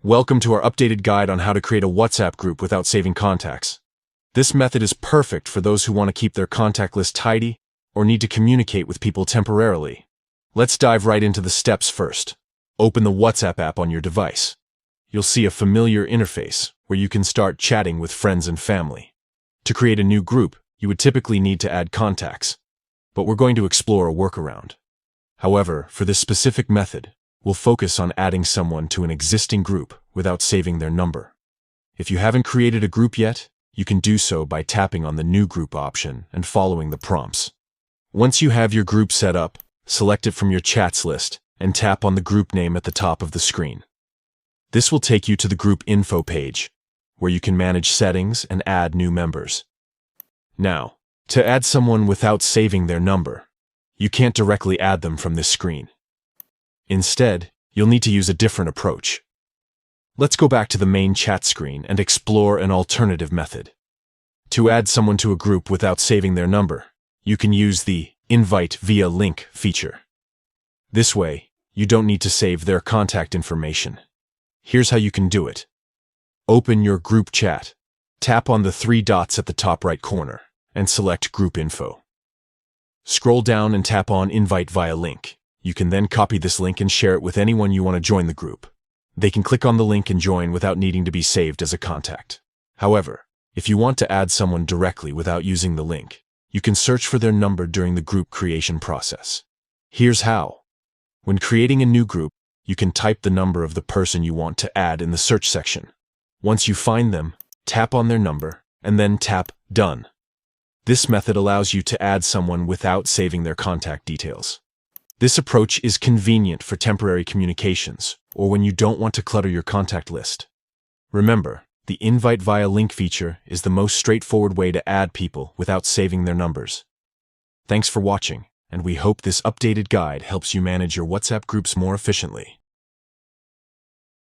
Welcome to our updated guide on how to create a WhatsApp group without saving contacts. This method is perfect for those who want to keep their contact list tidy or need to communicate with people temporarily. Let's dive right into the steps first. Open the WhatsApp app on your device. You'll see a familiar interface where you can start chatting with friends and family. To create a new group, you would typically need to add contacts, but we're going to explore a workaround. However, for this specific method, we'll focus on adding someone to an existing group without saving their number. If you haven't created a group yet, you can do so by tapping on the New Group option and following the prompts. Once you have your group set up, select it from your chats list and tap on the group name at the top of the screen. This will take you to the group info page, where you can manage settings and add new members. Now, to add someone without saving their number, you can't directly add them from this screen. Instead, you'll need to use a different approach. Let's go back to the main chat screen and explore an alternative method. To add someone to a group without saving their number, you can use the Invite via Link feature. This way, you don't need to save their contact information. Here's how you can do it. Open your group chat, tap on the three dots at the top right corner, and select Group Info. Scroll down and tap on Invite via Link. You can then copy this link and share it with anyone you want to join the group. They can click on the link and join without needing to be saved as a contact. However, if you want to add someone directly without using the link, you can search for their number during the group creation process. Here's how. When creating a new group, you can type the number of the person you want to add in the search section. Once you find them, tap on their number and then tap Done. This method allows you to add someone without saving their contact details. This approach is convenient for temporary communications or when you don't want to clutter your contact list. Remember, the Invite via Link feature is the most straightforward way to add people without saving their numbers. Thanks for watching, and we hope this updated guide helps you manage your WhatsApp groups more efficiently.